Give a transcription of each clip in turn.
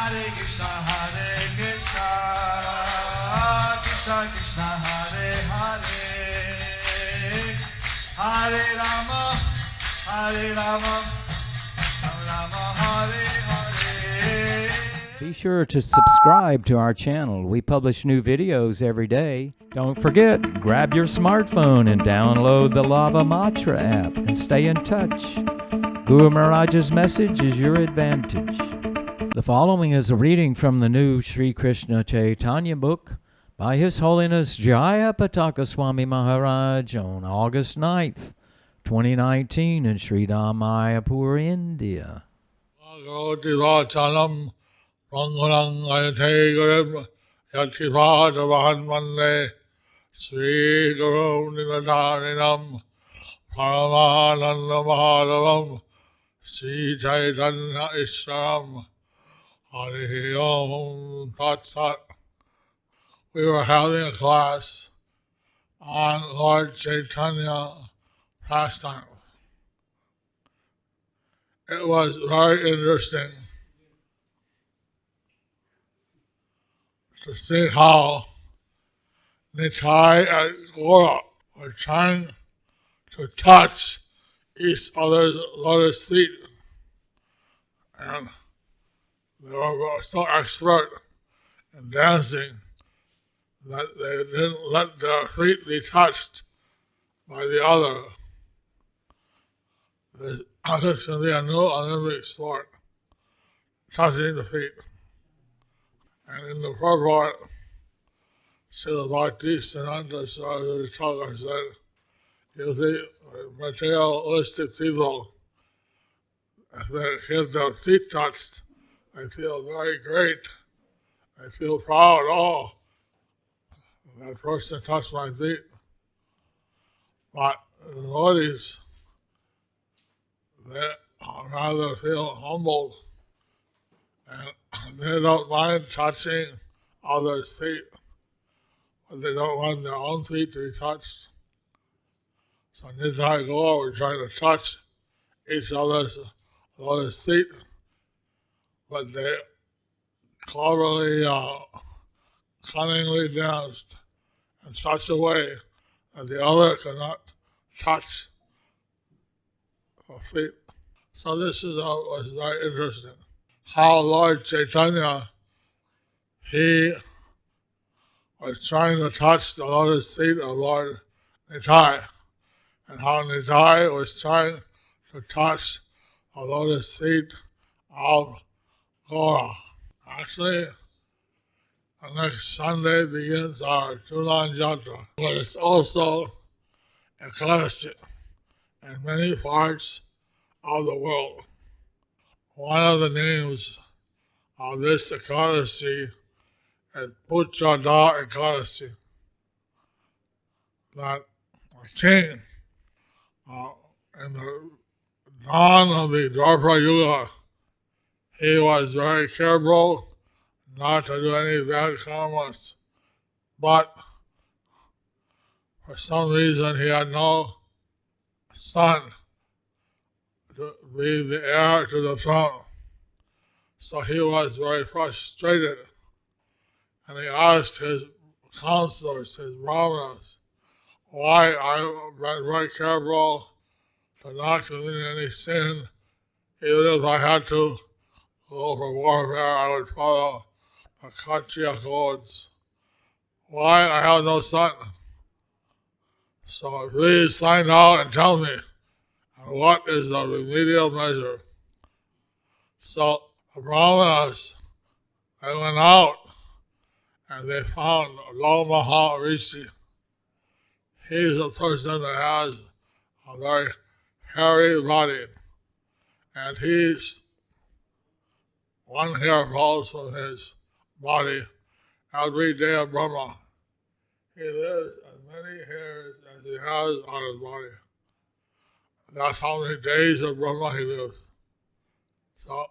Hare Krishna, Krishna Krishna, Hare Hare, Hare Rama, Rama Rama, Hare Hare. Be sure to subscribe to our channel. We publish new videos every day. Don't forget, grab your smartphone and download the Lava Matra app and stay in touch. Guru Maharaj's message is your advantage. The following is a reading from the new Sri Krishna Caitanya Book by His Holiness Jayapataka Swami Maharaj on August 9th, 2019 in Sri Dhama Mayapur, India. Pangulang ayate gurib yatipad vahanmande Sri Guru Niladarinam Paramananda Mahadavam Sri Chaitanya Ishram Hari Om Tat Sat. We were having a class on Lord Chaitanya pastime. It was very interesting to see how Nitai and Gora were trying to touch each other's lotus feet. And they were so expert in dancing that they didn't let their feet be touched by the other. This is going to be a new Olympic sport, touching the feet. And in the purport, Srila Bhakti Siddhanta Saraswati Thakur said, you see, materialistic people, if they get their feet touched, they feel very great. They feel proud. Oh, that person touched my feet. But the devotees, they rather feel humbled, and they don't mind touching others' feet, but they don't want their own feet to be touched. So Nitai and Gaur were trying to touch each other's feet, but they cleverly, cunningly danced in such a way that the other could not touch her feet. So this was very interesting. How Lord Chaitanya, he was trying to touch the lotus feet of Lord Nitai, and how Nitai was trying to touch the lotus feet of Gora. Actually, the next Sunday begins our Tulan Jatra, but it's also a classic in many parts of the world. One of the names of this Ekadasi is Putrada Ekadasi. That a king in the dawn of the Dwapara Yuga, he was very careful not to do any bad karmas, but for some reason he had no son to be the heir to the throne. So he was very frustrated, and he asked his counselors, his brahmanas, why I've been very careful to not commit any sin. Even if I had to go for warfare, I would follow the Kshatriya codes. Why I have no son? So please find out and tell me, and what is the remedial measure? So the brahmanas, they went out and they found Lo Maharishi. He's a person that has a very hairy body, and one hair falls from his body every day of Brahma. He lives as many hairs as he has on his body. That's how many days of Brahma he lives. So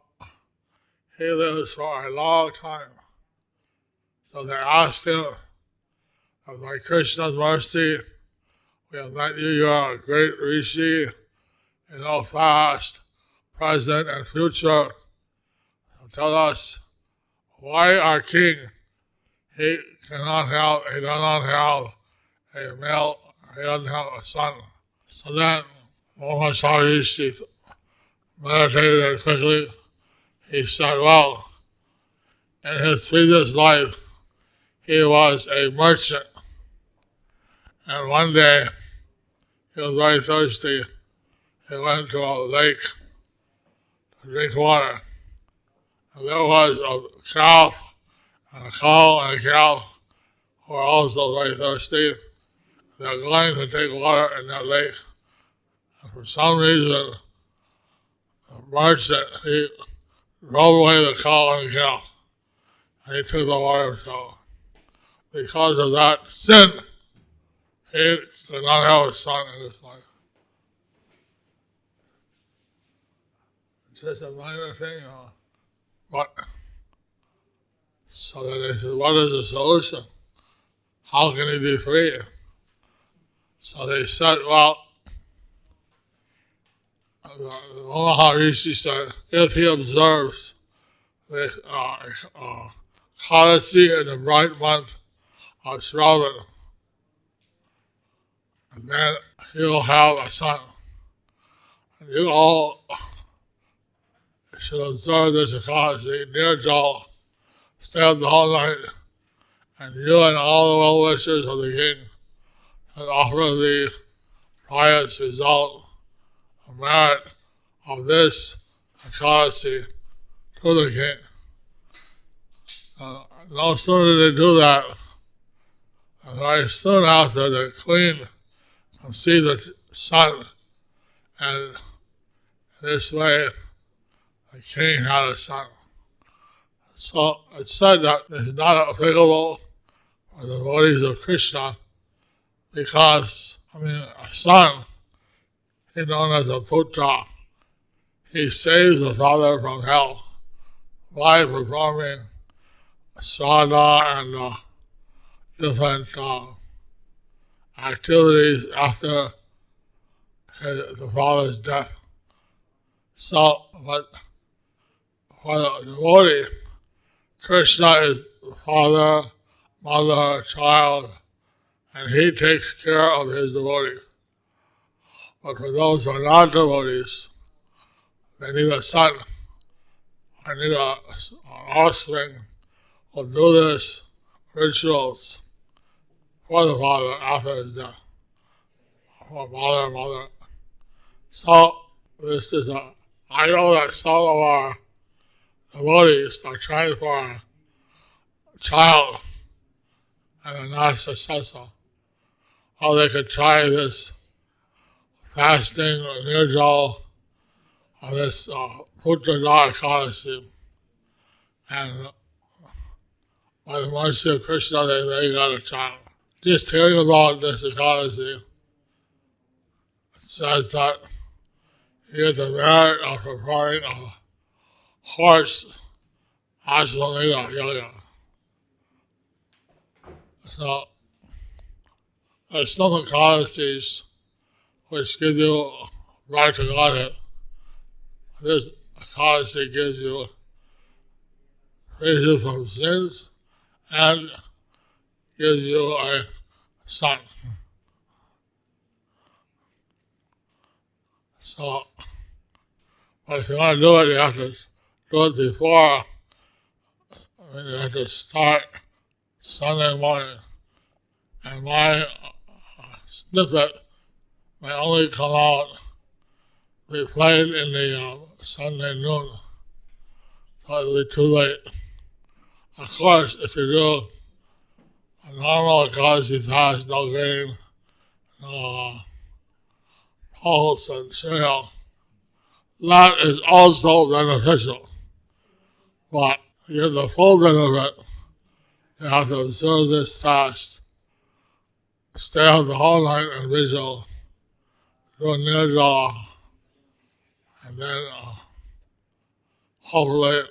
he lives for a long time. So they asked him, by Krishna's mercy, we have met you, you are a great rishi, past, present, and future. So tell us why our king, he does not have a male, he doesn't have a son. So then, Mama Maharishi meditated and quickly, he said, well, in his previous life, he was a merchant. And one day, he was very thirsty. He went to a lake to drink water. And there was a cow, and a cow and a cow who were also very thirsty. They were going to take water in that lake. And for some reason, the merchant, he drove away the cow and the cow. And he took the water. So because of that sin, he could not have a son in his life. It's just a minor thing, but so then they said, what is the solution? How can he be free? So they said, well, Maharishi said, if he observes the Kadasi in the bright month of Shravan, and then he'll have a son. And you all should observe this Kadasi near Jal, stay up the whole night, and you and all the well-wishers of the king should offer the pious result of merit of this Kadasi to the king. No sooner did they do that, and very soon after the queen conceived the son, and this way the king had a son. So it's said that it's not applicable for the devotees of Krishna because, a son is known as a putra. He saves the father from hell by performing sadhana and different activities after the father's death. So, but for the devotee, Krishna is father, mother, child, and he takes care of his devotees. But for those who are not devotees, they need a son. I need an offspring who do this rituals for the father after his death, for father and mother. So this is I know that some of our devotees are trying for a child and are not successful. Or they could try this fasting or nirjal or this Putra Kadasi, and by the mercy of Krishna, they got a child. Just hearing about this Kadasi, it says that you get the merit of preparing a horse, Ashwamedha yoga. So, there's some Kadasis which give you right to Godhead. This Kadasi gives you frees from sins and gives you a son. So, but if you want to do it, you have to do it before. You have to start Sunday morning. And my snippet may only come out, be played in the Sunday noon. So it'll be too late. Of course, if you do a normal Ekadasi fast, no grain, no pulse and cereal, that is also beneficial. But to get the full benefit, you have to observe this fast, stay out the whole night and vigil, do a nirjala, and then hopefully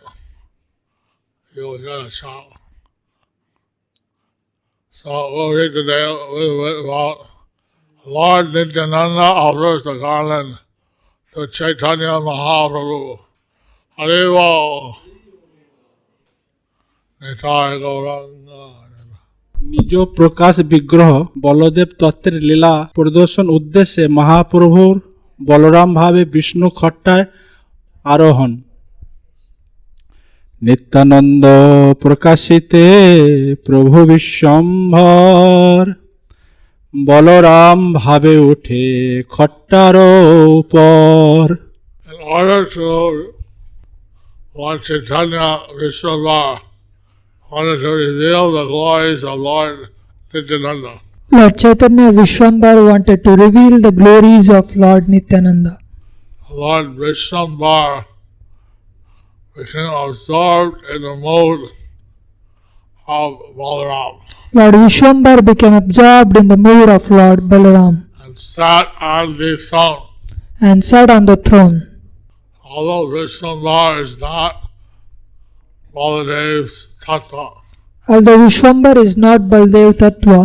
you will get a child. So we'll read today a little bit about Lord Nityananda offers the garland to Chaitanya Mahaprabhu. Haribo. Nitai Gauranga. নিজ প্রকাশ বিগ্রহ বলদেব তত্ত্বের লীলা প্রদর্শন উদ্দেশ্যে মহাপ্রভুর বলরাম ভাবে বিষ্ণু খট্টায় আরোহণ। নিত্যানন্দ প্রকাশিতে প্রভু বিশ্বম্ভর বলরাম ভাবে উঠে খট্টার উপর। In order to Lord Chaitanya Vishwambar wanted to reveal the glories of Lord Nityananda. Lord Chaitanya Vishwambar wanted to reveal the glories of Lord Nityananda. Lord Vishwambar became absorbed in the mode of Balaram Lord Vishwambar became absorbed in the mood of Lord Balaram and sat on the throne. and sat on the throne. Although Vishwambar is not Baladev's tattva, Although Vishwambar is not Baldev Tattva,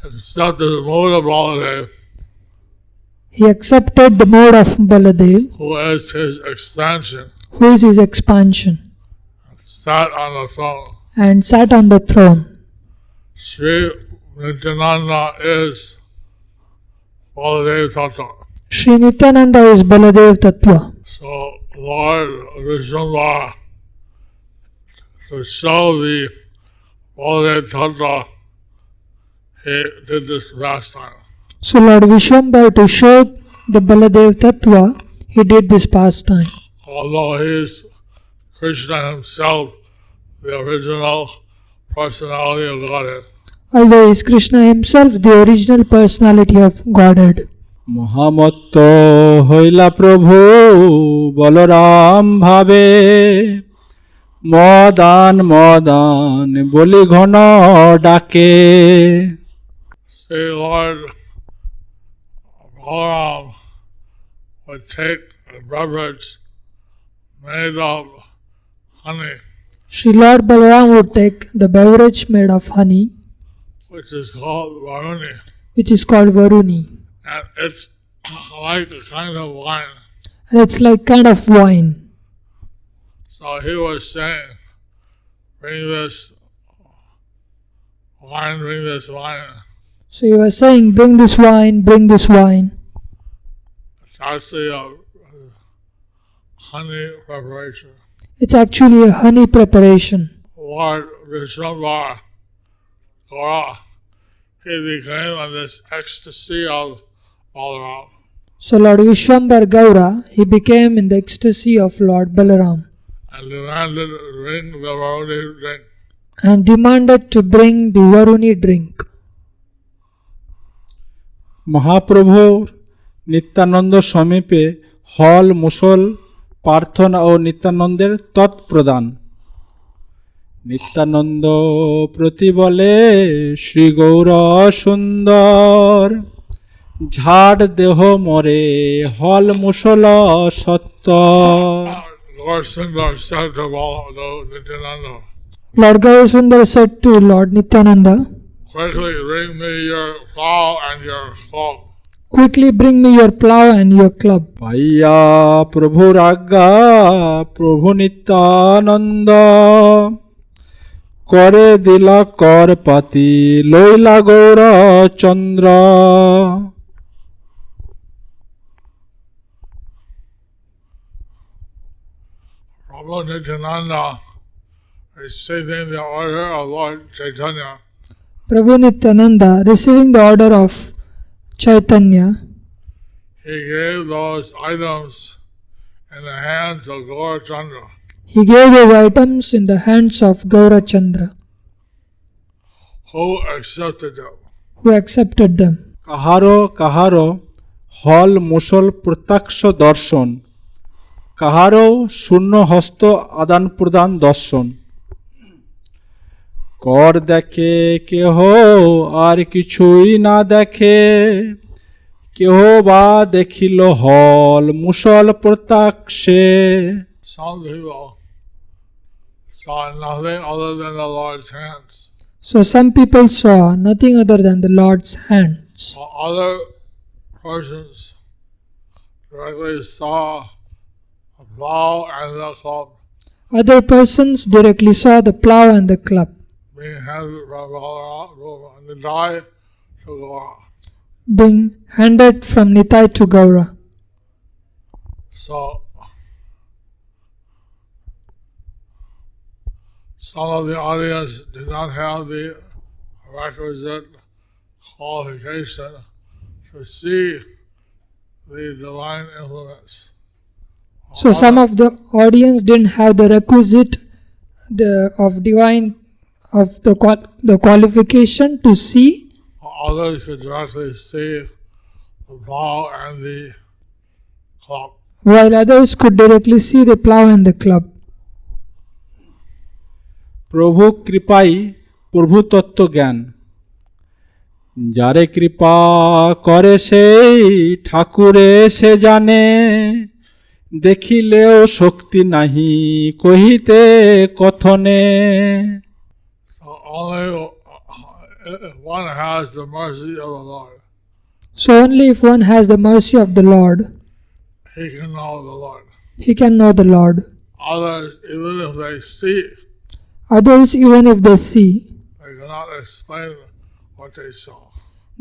except in the mode of Baladev, he accepted the mode of Baladev, who is his expansion, who is his expansion, sat on the throne. and sat on the throne. Sri Nityananda is Baladev tattva. Sri Nityananda is Baladev Tattva. So Lord Vishwambar, to show the Baladev tattva, he did this pastime. So Lord Vishwambar, to show the Baladev Tattva, he did this pastime. Although he is Krishna himself, the original personality of Godhead. Although he is Krishna himself, the original personality of Godhead. মহামত্ত হইলা প্রভু বলরাম ভাবে মদান মদান বলি ঘন ডাকে। See, Lord Balaram would take a beverage made of honey, Sri Lord Balaram would take the beverage made of honey, which is called Varuni, which is called Varuni, and it's like a kind of wine. and it's like kind of wine. So he was saying, bring this wine, bring this wine. So he was saying, bring this wine, bring this wine. It's actually a honey preparation. It's actually a honey preparation. Lord Vishwambar Gaura, he became in this ecstasy of Balaram. So Lord Vishwambar Gaura, he became in the ecstasy of Lord Balaram And demanded to drink the Varuni drink. and demanded to bring the Varuni drink. মহাপ্রভুর নিত্যানন্দ সমীপে হল মুসল প্রার্থনা ও নিত্যানন্দের তৎপ্রদান। নিত্যানন্দ প্রতি বলে শ্রী গৌর সুন্দর ঝাড় দেহ মরে হল মুসল সত্য। Lord Sundar said to Nityananda, Lord Gaurasundar said to Lord Nityananda, quickly bring me your plow and your club. quickly bring me your plough and your club. পাইয়া প্রভুর আজ্ঞা প্রভু নিত্যানন্দ করে দিলা কর পাতি লইলা গৌর চন্দ্র। Prabhu Nityananda, receiving the order of Lord Chaitanya, Prabhu Nityananda, receiving the order of Chaitanya, he gave those items in the hands of Gaura Chandra, he gave those items in the hands of Gaurachandra, who accepted them. who accepted them. কাহারো কাহারো হল মুসল প্রত্যক্ষ দর্শন, কাহারো শূন্য হস্ত আদান প্রদান দর্শন। কর দেখে কেহ আর কিছুই না দেখে, কেহ বা দেখিল হল মুসল প্রত্যক্ষে। Some people saw nothing other than the Lord's hands, So some people saw nothing other than the Lord's hands, while other persons directly saw the plow and the club. Other persons directly saw the plow and the club being handed from Nitai to Gaura. being handed from Nitai to Gaura. So some of the audience did not have the requisite qualification to see the divine influence. So some of the audience didn't have the requisite the qualification to see. Others could directly see the plow and the club. While others could directly see the plow and the club. প্রভু কৃপাই প্রভু তত্ত্ব জ্ঞান, যারে কৃপা করে সেই ঠাকুরে সে জানে, দেখিলেও শক্তি নাহি কহিতে কথনে। So only if one has the mercy of the Lord, So only if one has the mercy of the Lord, he can know the Lord. he can know the Lord. Others, even if they see, Others, even if they see, they cannot explain what they saw.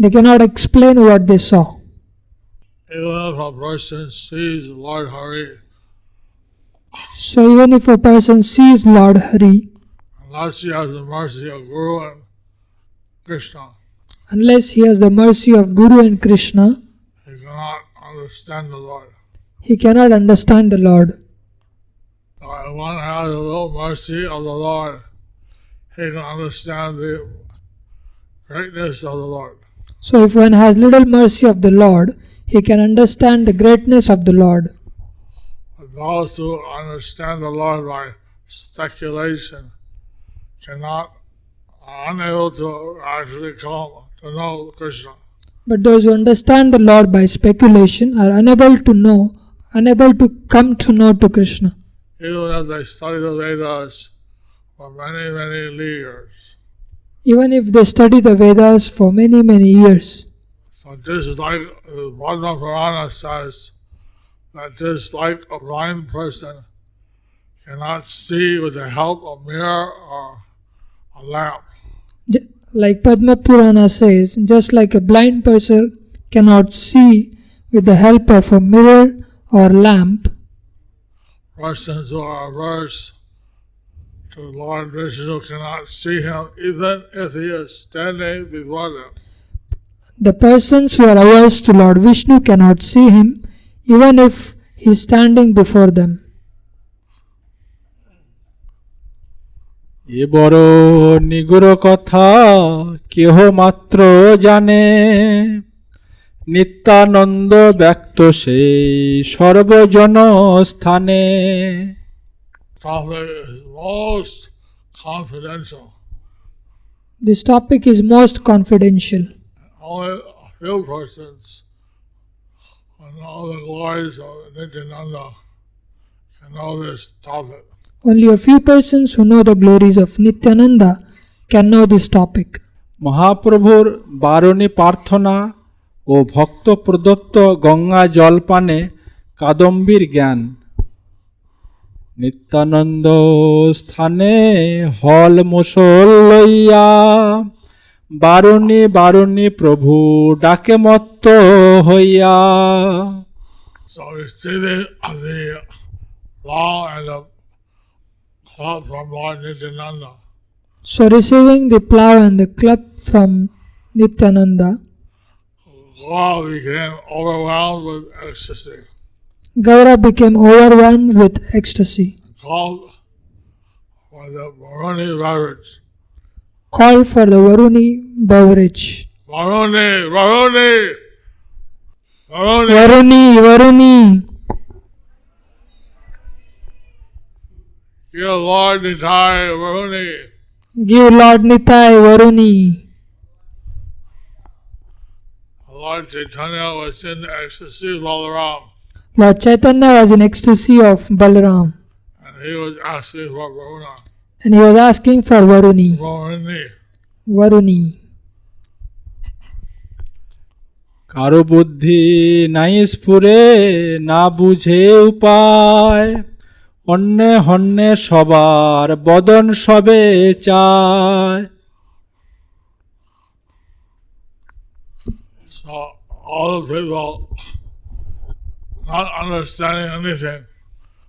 they cannot explain what they saw. Even if a person sees Lord Hari, So even if a person sees Lord Hari, unless he has the mercy of Guru and Krishna, unless he has the mercy of Guru and Krishna, he cannot understand the Lord. he cannot understand the Lord. If one has a little mercy of the Lord, he can understand the greatness of the Lord. So if one has little mercy of the Lord, he can understand the greatness of the Lord. But those who understand the Lord by speculation are unable to actually come to know Krishna. But those who understand the Lord by speculation are unable to come to know to Krishna. Even if they study the Vedas for many, many years. Even if they study the Vedas for many, many years. So just like the Padma Purana says, that just like a blind person cannot see with the help of mirror or a lamp. Like Padma Purana says, just like a blind person cannot see with the help of a mirror or lamp, Persons who are averse to Lord Vishnu cannot see him even if he is standing before them. the persons who are averse to Lord Vishnu cannot see him even if he is standing before them. এ বড় নিগুড় কথা কেহ মাত্র জানে, নিত্যানন্দ ব্যক্ত সেই সর্বজন স্থানে। Topic is most confidential. This topic is most confidential. Only a few persons who know the glories of Nityananda can know this topic. Only a few persons who know the glories of Nityananda can know this topic. মহাপ্রভুর বারণী প্রার্থনা ও ভক্ত প্রদত্ত গঙ্গা জলপানে কাদম্বীর জ্ঞান, নিত্যানন্দ স্থানে হল মুসল লইয়া, বারণী বারণী প্রভু ডাকে মত্ত হইয়া। So receiving the law and the club from Lord Nityananda, So receiving the plow and the club from Nityananda, Gaura became overwhelmed with ecstasy. Gaura became overwhelmed with ecstasy. Called for the Varuni beverage. Called for the Varuni beverage. Varuni, Varuni, Varuni. Varuni, Varuni. Give Lord Nitai Varuni. Give Lord Nitai Varuni. Lord Chaitanya was in ecstasy of Balaram, Lord Chaitanya was in ecstasy of Balaram. and he was asking for Varuna. And he was asking for Varuni. Varuni. Varuni. কারো বুদ্ধি নাই স্ফুরে, না বুঝে উপায়, অন্যে হন্যে সবার বদন সবে চায়। So all the people not understanding anything,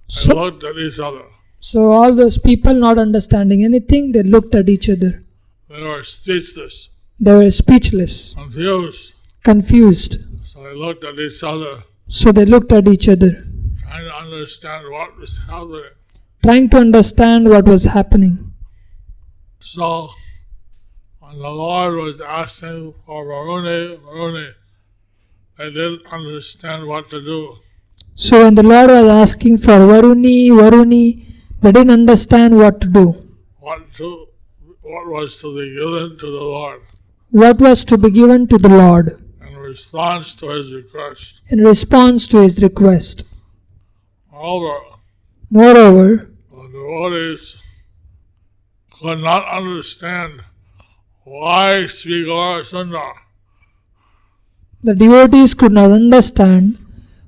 they looked at each other. So all those people not understanding anything, they looked at each other. They were speechless, They were speechless, confused. confused. So they looked at each other, So they looked at each other, trying to understand what was happening. trying to understand what was happening. So when the Lord was asking for Varuni, they didn't understand what to do. So when the Lord was asking for Varuni, they didn't understand what to do. What was to be given to the Lord What was to be given to the Lord in response to His request. in response to his request. Moreover, Moreover, the devotees could not understand why Sri Gaurasundar the devotees could not understand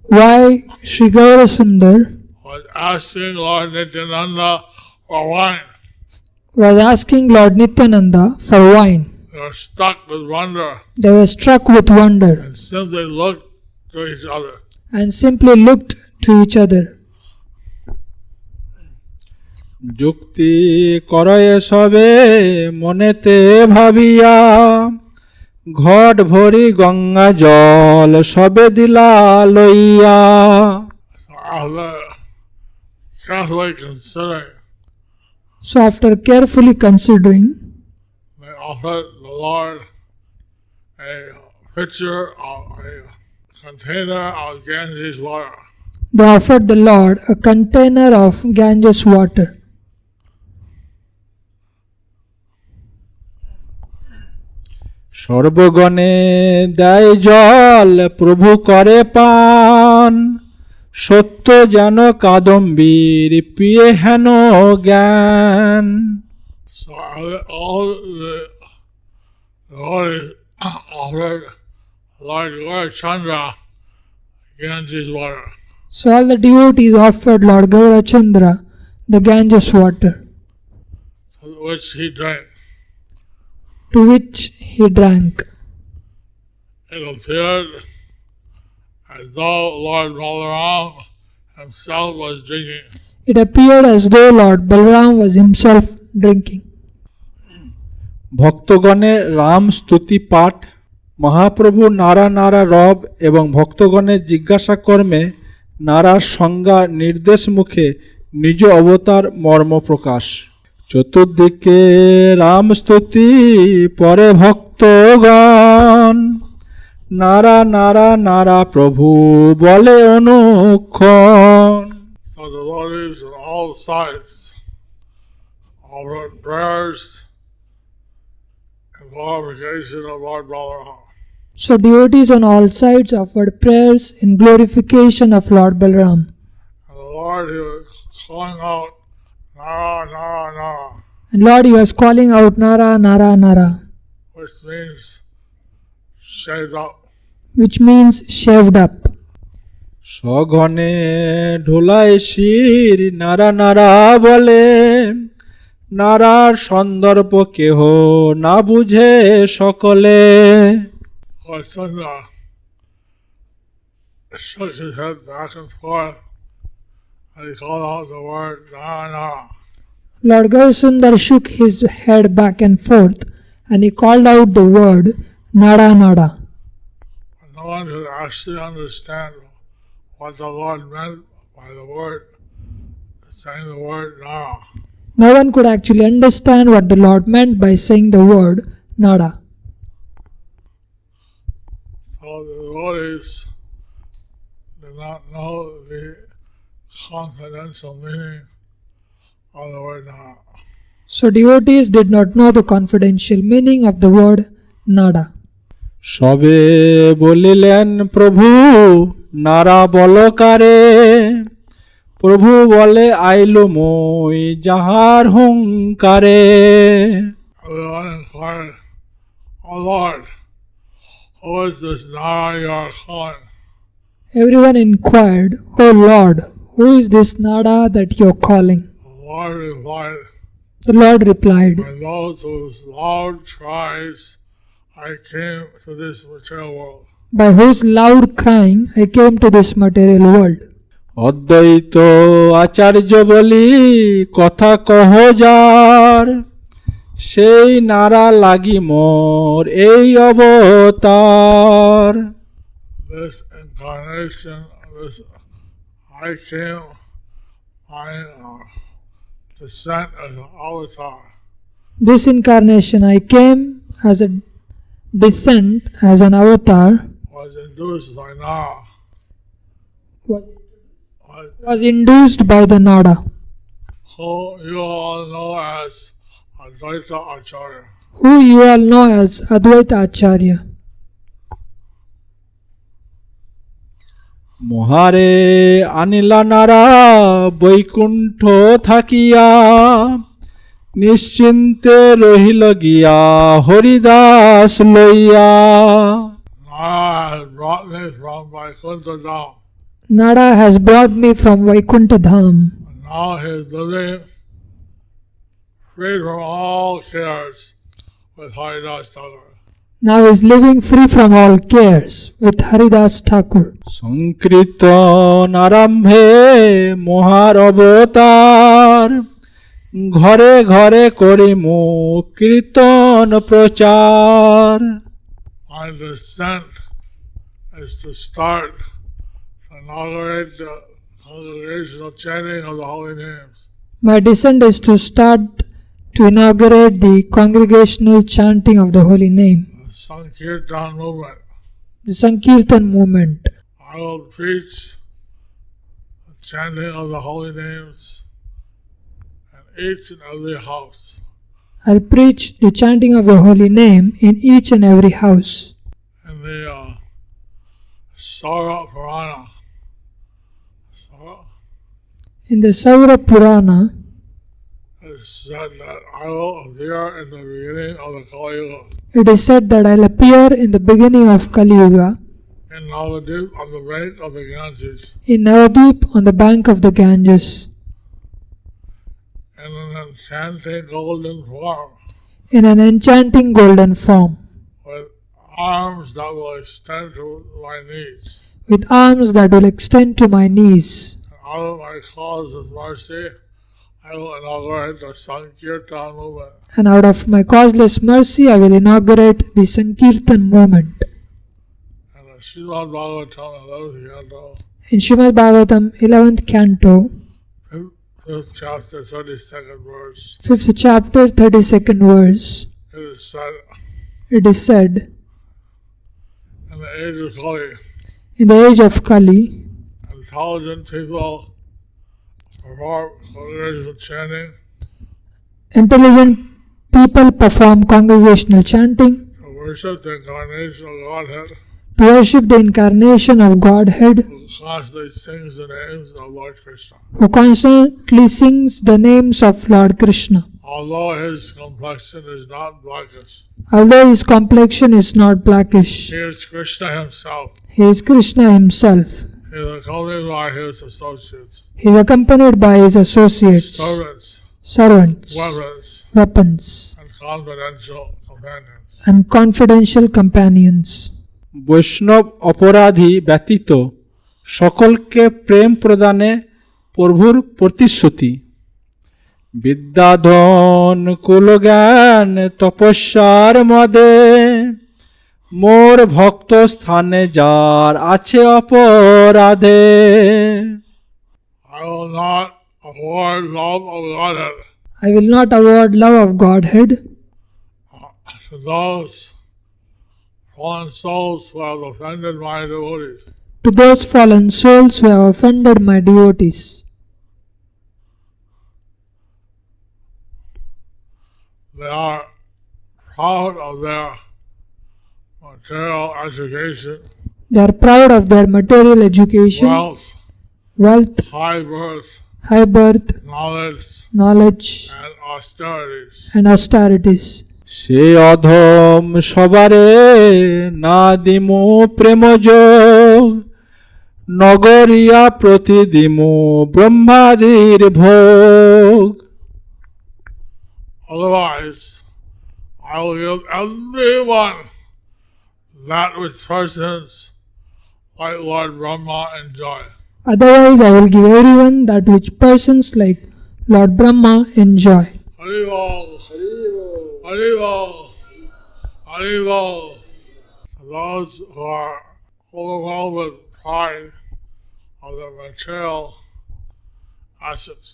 why Sri Gaurasundar was asking Lord Nityananda for wine. was asking Lord Nityananda for wine. They were struck with wonder They were struck with wonder and simply looked to each other. and simply looked to each other. যুক্তি করয়ে সবে মনেতে ভাবিয়া ঘট ভরি গঙ্গা জল সবে দিলা লইয়া। So after carefully considering, So after carefully considering, they offered the Lord a pitcher of a container of Ganges water. they offered the Lord a container of Ganges water. সর্বগণে দেয় জল প্রভু করে পান, সত্য যেন কাদম্বীর পিয়ে হেন জ্ঞান। So all the devotees offered Lord Gaurachandra Ganges water. So all the devotees offered Lord Gaurachandra the Ganges water, Which he drank. to which he drank. It appeared as though Lord Balaram himself was drinking. It appeared as though Lord Balaram was himself drinking. ভক্তগণের Ram স্তুতি পাঠ, মহাপ্রভু নারা নারা রব এবং ভক্তগণের জিজ্ঞাসা কর্মে নারার সংজ্ঞা নির্দেশ মুখে নিজ অবতার মর্ম প্রকাশ। চতুর্দিকে রাম স্তুতি পরে ভক্তগণ, নারা নারা নারা প্রভু বলে অনুক্ষণ। So the devotees on all sides offered prayers and glorification of Lord Balaram. So devotees on all sides offered prayers in glorification of Lord Balaram. And the Lord, he was calling out, Nara, Nara, Nara, And Lord, he was calling out Nara, Nara, Nara, which means shaved up. which means shaved up. সঘনে ঢোলায় শির নারা নারা বলে, নারার সন্দর্ভ কেহ না বুঝে সকলে। Lord Sundar shook his head back and forth and he called out the word Nara, Nara. Lord Gaurasundar shook his head back and forth and he called out the word Nada, Nada. But no one could actually understand what the Lord meant by the word, saying the word Nara. No one could actually understand what the Lord meant by saying the word Nada. So the devotees did not know the confidential meaning of the word Nara. So devotees did not know the confidential meaning of the word Nada. সবে বলিলেন প্রভু নারা বলকারে, প্রভু বলে আইলো মই যাহার হুঙ্কারে। Everyone inquired, O Lord, who is this Nara you are calling? Everyone inquired, O Lord, Who is this Nada that you're calling? The Lord replied, The Lord replied, by those whose loud cries I came to this material world. By whose loud crying I came to this material world. অদ্বৈত আচার্য বলি কথা কহ যার, সেই নারা লাগি মোর এই অবতার। This incarnation, I came by descent as an avatar. This incarnation I came as a descent as an avatar, Was induced by Nara. was induced by the Nada, Who you all know as Advaita Acharya. who you all know as Advaita Acharya. মহারে আনিলা নারা বৈকুণ্ঠ থাকিয়া, নিশ্চিন্তে রহিল গিয়া হরিদাস লইয়া। Nara has brought me from Vaikuntha Dham. Nada has brought me from Vaikuntha Dham. Now he is living free from all cares with Haridas Thakur. Now is living free from all cares with Haridas Thakur. সংকীর্তন আরম্ভে মহার অবতার, ঘরে ঘরে করিমু কীর্তন প্রচার। My descent is to start to inaugurate the congregational chanting of the holy names. My descent is to start to inaugurate the congregational chanting of the holy name, The Sankirtan movement. the Sankirtan movement. I will preach the chanting of the holy names in each and every house. I'll preach the chanting of the holy name in each and every house. In the Saura Purana. In the Saura Purana, It is said that I will appear in the beginning of the Kali Yuga. it is said that I'll appear in the beginning of Kali Yuga In Navadip on the bank of the Ganges. in Navadvip on the bank of the Ganges, In an enchanting golden form in an enchanting golden form, with arms that will extend to my knees. with arms that will extend to my knees. And out of my causeless mercy, I will inaugurate the Sankirtan movement. And out of my causeless mercy, I will inaugurate the Sankirtan movement. And the Srimad Bhagavatam 11th canto, In Srimad Bhagavatam 11th canto, 5th chapter, 32nd verse, 5th chapter, 32nd verse, it is said, in in the age of Kali, the age of Kali, intelligent people perform congregational chanting intelligent people perform congregational chanting to worship the incarnation of Godhead, to worship the incarnation of Godhead, who constantly sings the names of Lord Krishna. who constantly sings the names of Lord Krishna. Although his complexion is not blackish, Although his complexion is not blackish, he is Krishna himself. he is Krishna himself. He is accompanied by his associates, He is accompanied by his associates, servants, servants, weapons, weapons, and confidential companions. and confidential companions. বৈষ্ণব অপরাধী ব্যতীত সকলকে প্রেম প্রদানে প্রভুর প্রতিশ্রুতি। বিদ্যাধন কুলজ্ঞান তপস্যার মদে, মোর ভক্ত স্থানে যার আছে অপরাধে। I will not award love of Godhead I will not award love of Godhead to those fallen souls who have offended my devotees. to those fallen souls who have offended my devotees. They are proud of their material education, They are proud of their material education, wealth, high birth, high birth, knowledge, and austerities. and austerities. সে অধম সবারে না দিমু প্রেম যোগ, নগরিয়া প্রতিদিমু ব্রহ্মাদির ভোগ। Otherwise, I will give everyone that which persons like Lord Brahma enjoy. Otherwise, I will give everyone that which persons like Lord Brahma enjoy. Haribol, Haribol, Haribol. Those who are overwhelmed with pride of their material assets,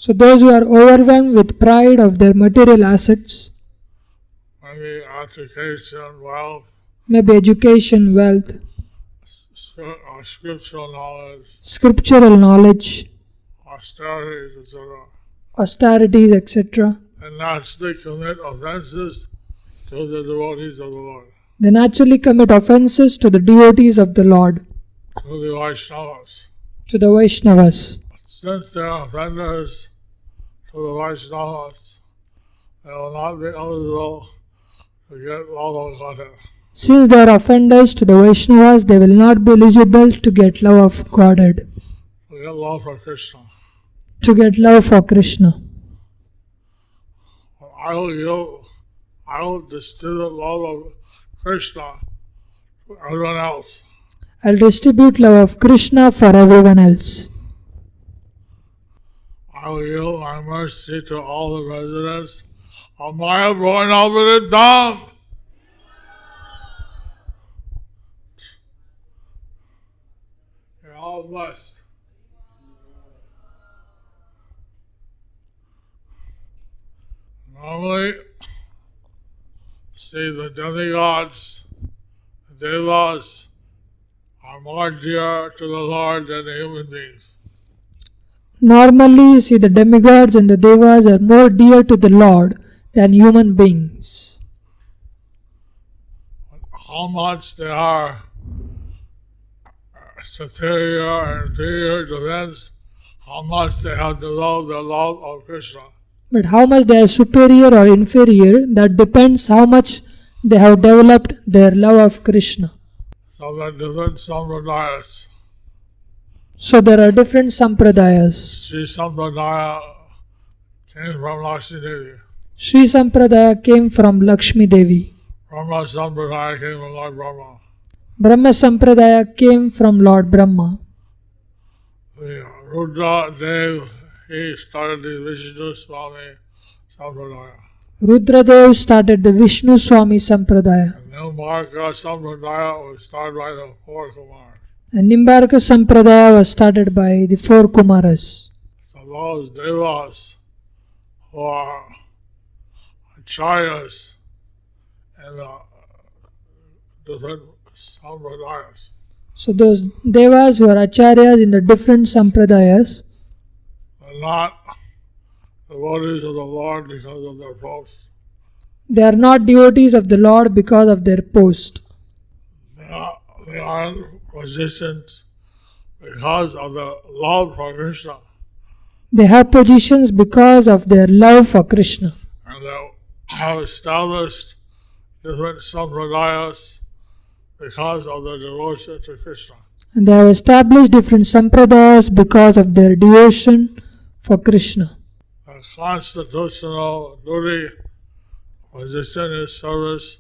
So those who are overwhelmed with pride of their material assets, maybe education, wealth, maybe education, wealth, scriptural knowledge, scriptural knowledge, austerities, etc., austerities, etc., and naturally commit offenses to the devotees of the Lord, they naturally commit offenses to the devotees of the Lord, to the Vaishnavas. to the Vaishnavas. Since they are offenders to the Vaishnavas, they will not be eligible to get love of Godhead. Since they are offenders to the Vaishnavas, they will not be eligible to get love of Godhead, To get love for Krishna. to get love for Krishna. I will distribute love of Krishna to everyone else. I'll distribute love of Krishna for everyone else. I will give my mercy to all the residents of Mayapur and Alvin Dham. You're all blessed. Normally, see the demigods, the devas are more dear to the Lord than the human beings. Normally, see the demigods and the devas are more dear to the Lord than human beings. How much they are superior and inferior depends how much they have developed the love of Krishna. But how much they are superior or inferior, that depends how much they have developed their love of Krishna. So there are different sampradayas. So there are different sampradayas. Sri Sampradaya came from Lakshmi Devi. Sri Sampradaya came from Lakshmi Devi. Brahma Sampradaya came from Lord Brahma. Brahma Sampradaya came from Lord Brahma. The Rudra Dev, he started the Vishnu Swami Sampradaya. Rudradev started the Vishnu Swami Sampradaya. And Nimbarka Sampradaya was started by the four Kumars. And Nimbarka Sampradaya was started by the four Kumaras. So those devas who are acharyas and different sampradayas, So those devas who are acharyas in the different sampradayas, are not devotees of the Lord because of their post. they are not devotees of the Lord because of their post. They are positions because of the love for Krishna. They have positions because of their love for Krishna. And they have established different sampradayas because of their devotion to Krishna. And they have established different sampradayas because of their devotion for Krishna. The constitutional duty position is service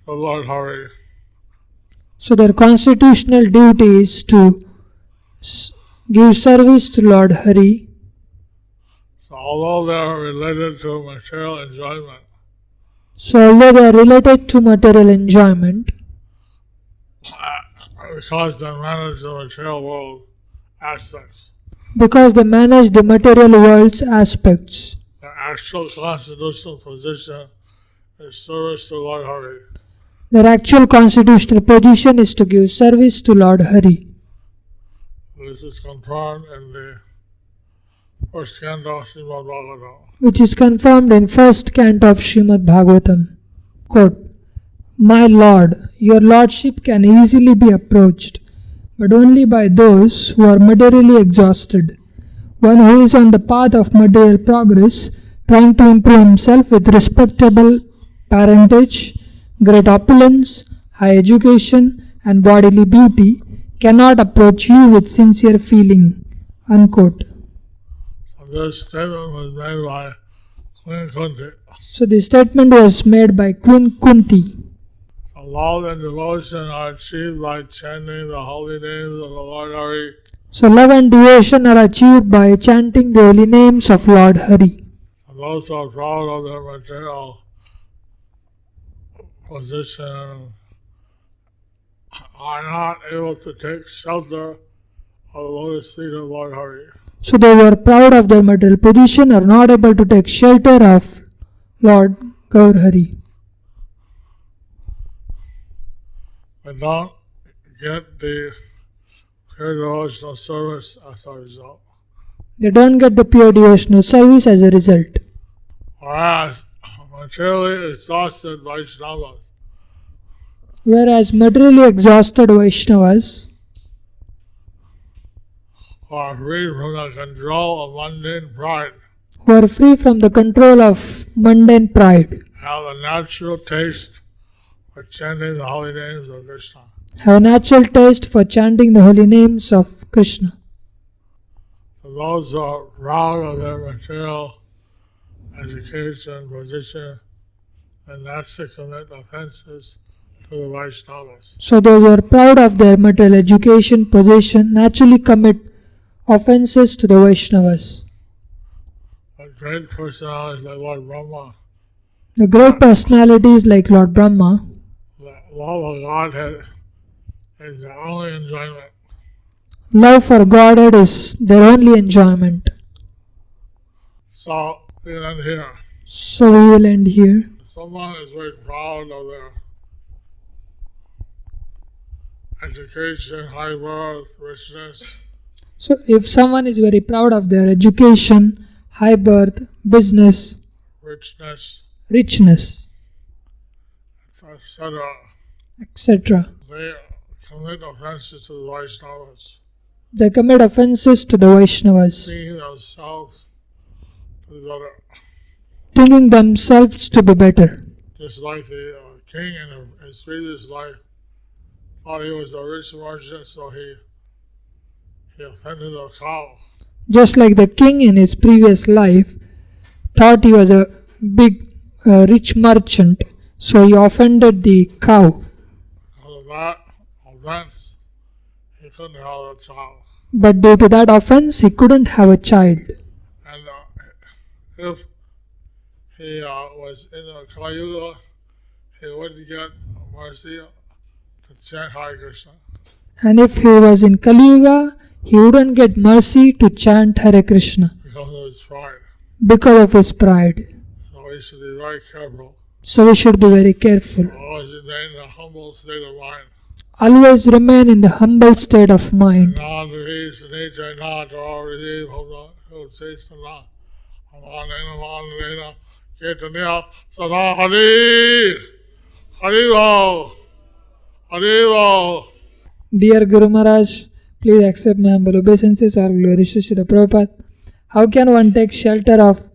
to Lord Hari. So their constitutional duty is to give service to Lord Hari. So although they are related to material enjoyment, So although they are related to material enjoyment, because they manage the material world aspects, because they manage the material world's aspects, their actual constitutional position is service to Lord Hari. their actual constitutional position is to give service to Lord Hari. This is confirmed in the first canto of Srimad Bhagavatam. Which is confirmed in first canto of Srimad Bhagavatam. Quote, My Lord, your Lordship can easily be approached, but only by those who are materially exhausted. One who is on the path of material progress, trying to improve himself with respectable parentage, great opulence, high education, and bodily beauty, cannot approach you with sincere feeling. Unquote. So this statement was made by Queen Kunti. So the statement was made by Queen Kunti. Love and devotion are achieved by chanting the holy names of the Lord Hari. So love and devotion are achieved by chanting the holy names of Lord Hari. And those who are proud of their material position are not able to take shelter of the lotus feet of Lord Hari. So those who are proud of their material position are not able to take shelter of Lord Gaur Hari. They don't get the pure devotional service as a result. They don't get the pure devotional service as a result. Whereas materially exhausted Vaishnavas Whereas materially exhausted Vaishnavas who are free from the control of mundane pride who are free from the control of mundane pride have a natural taste for chanting the holy names of Krishna. have a natural taste for chanting the holy names of Krishna. For those who are proud of their material education, position, and not to commit offenses to the Vaishnavas. So those who are proud of their material education, position, naturally commit offenses to the Vaishnavas. But great personalities like Lord Brahma, The great personalities like Lord Brahma, the love of Godhead is their only enjoyment. love for Godhead is their only enjoyment. So we end here. So we will end here. Someone is very proud of their education, high birth, richness, So if someone is very proud of their education, high birth, business, richness, richness, etc., etc., they commit offenses to the Vaishnavas, they commit offenses to the Vaishnavas, seeing themselves to be better. thinking themselves to be better. Just like the king in his previous life thought he was a rich merchant, so he offended a cow. Just like the king in his previous life thought he was a big rich merchant, so he offended the cow. Because of that offense, he couldn't have a child. But due to that offense, he couldn't have a child. And if he was in the Kali Yuga, he wouldn't get mercy to chant Hare Krishna. And if he was in Kali Yuga, he wouldn't get mercy to chant Hare Krishna Because of his pride. because of his pride. So we should be very careful. So we should be very careful. Always remain in a humble state of mind. Always remain in the humble state of mind. Non-disease, nature, not all receive from the taste of not. Amanena, Caitanya, Sada Hari, Haribo, Haribo. Dear Guru Maharaj, please accept my humble obeisances. All glories to Srila Prabhupada. How can one take shelter of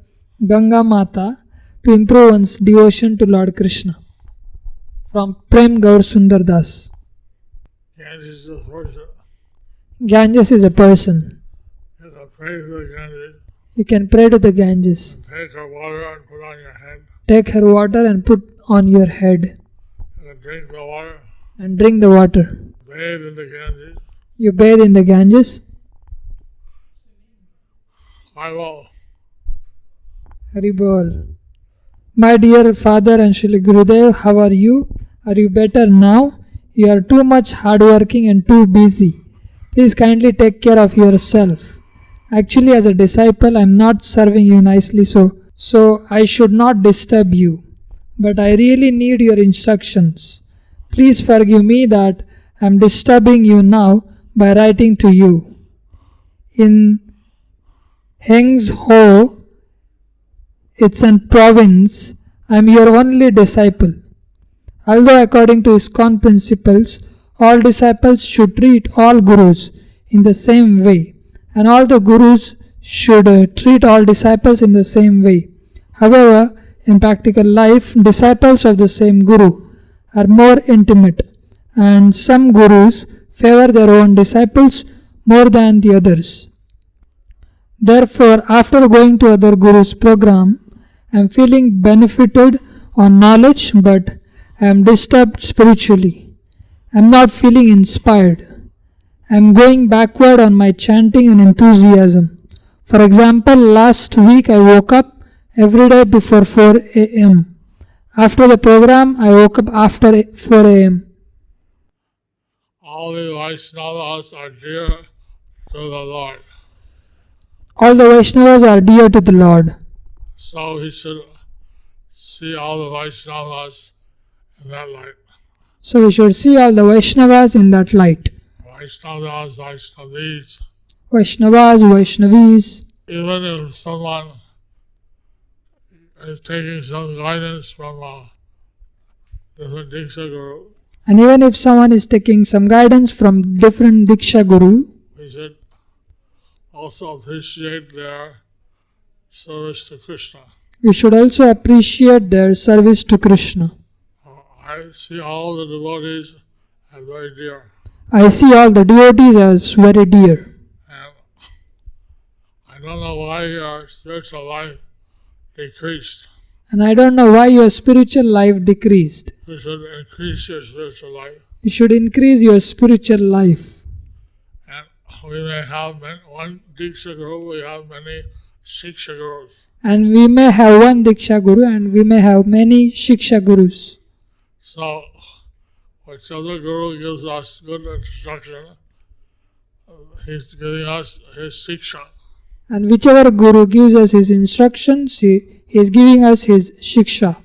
Ganga Mata to improve one's devotion to Lord Krishna? From Prem Gaur Sundar Das. Ganges is a person. Ganges is a person. You can pray to the Ganges. You can pray to the Ganges. Take her water and put on your head. Take her water and put on your head. You can drink the water. And drink the water. Bathe in the Ganges. You bathe in the Ganges. Haribo. Haribol. My dear father and Shri Gurudev, how are you? Are you better now? You are too much hardworking and too busy. Please kindly take care of yourself. Actually, as a disciple, I am not serving you nicely, so I should not disturb you. But I really need your instructions. Please forgive me that I am disturbing you now by writing to you. In Hengs Ho, it's a province, I am your only disciple. Although according to ISKCON principles, all disciples should treat all gurus in the same way, and all the gurus should treat all disciples in the same way. However, in practical life, disciples of the same guru are more intimate, and some gurus favor their own disciples more than the others. Therefore, after going to other Guru's program, I am feeling benefited on knowledge, but I am disturbed spiritually. I am not feeling inspired. I am going backward on my chanting and enthusiasm. For example, last week I woke up every day before 4 a.m. After the program, I woke up after 4 a.m. All the Vaishnavas are dear to the Lord. All the Vaishnavas are dear to the Lord. So we should see all the Vaishnavas in that light. So we should see all the Vaishnavas in that light. Vaishnavas, Vaishnavis. Vaishnavas, Vaishnavis. Even if someone is taking some guidance from a different Diksha Guru, And even if someone is taking some guidance from different Diksha Guru, we should also appreciate their service to Krishna. we should also appreciate their service to Krishna. I see all the devotees as very dear. I see all the devotees as very dear. And I don't know why your spiritual life decreased. And I don't know why your spiritual life decreased. You should increase your spiritual life. You should increase your spiritual life. And we may have one Diksha Guru, we have many Shiksha Gurus. And we may have one Diksha Guru and we may have many Shiksha Gurus. So, whichever Guru gives us good instruction, he's giving us his Shiksha. And whichever Guru gives us his instructions, he is giving us his Shiksha.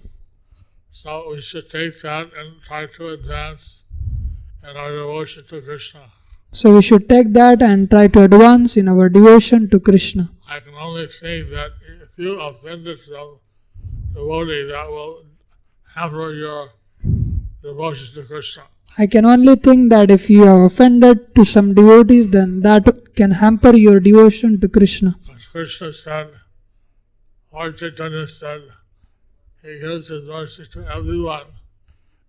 So we should take that and try to advance in our devotion to Krishna. So we should take that and try to advance in our devotion to Krishna. I can only think that if you offended some devotee, that will hamper your devotion to Krishna. I can only think that if you have offended to some devotees, then that can hamper your devotion to Krishna. As Krishna said, Lord Chaitanya said, he gives his mercy to everyone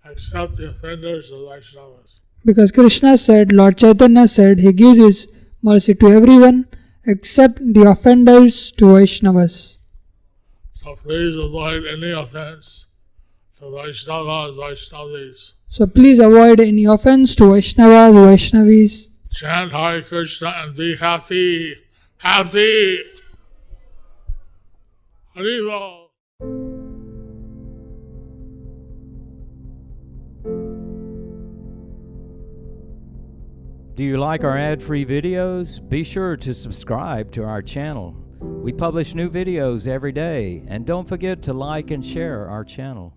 except the offenders of Vaishnavas. Because Krishna said, Lord Chaitanya said, he gives his mercy to everyone except the offenders to Vaishnavas. So please avoid any offense to Vaishnavas, Vaishnavis. So please avoid any offense to Vaishnavas, Vaishnavis. Chant Hare Krishna and be happy. Happy! Haribo! Do you like our ad-free videos? Be sure to subscribe to our channel. We publish new videos every day, and don't forget to like and share our channel.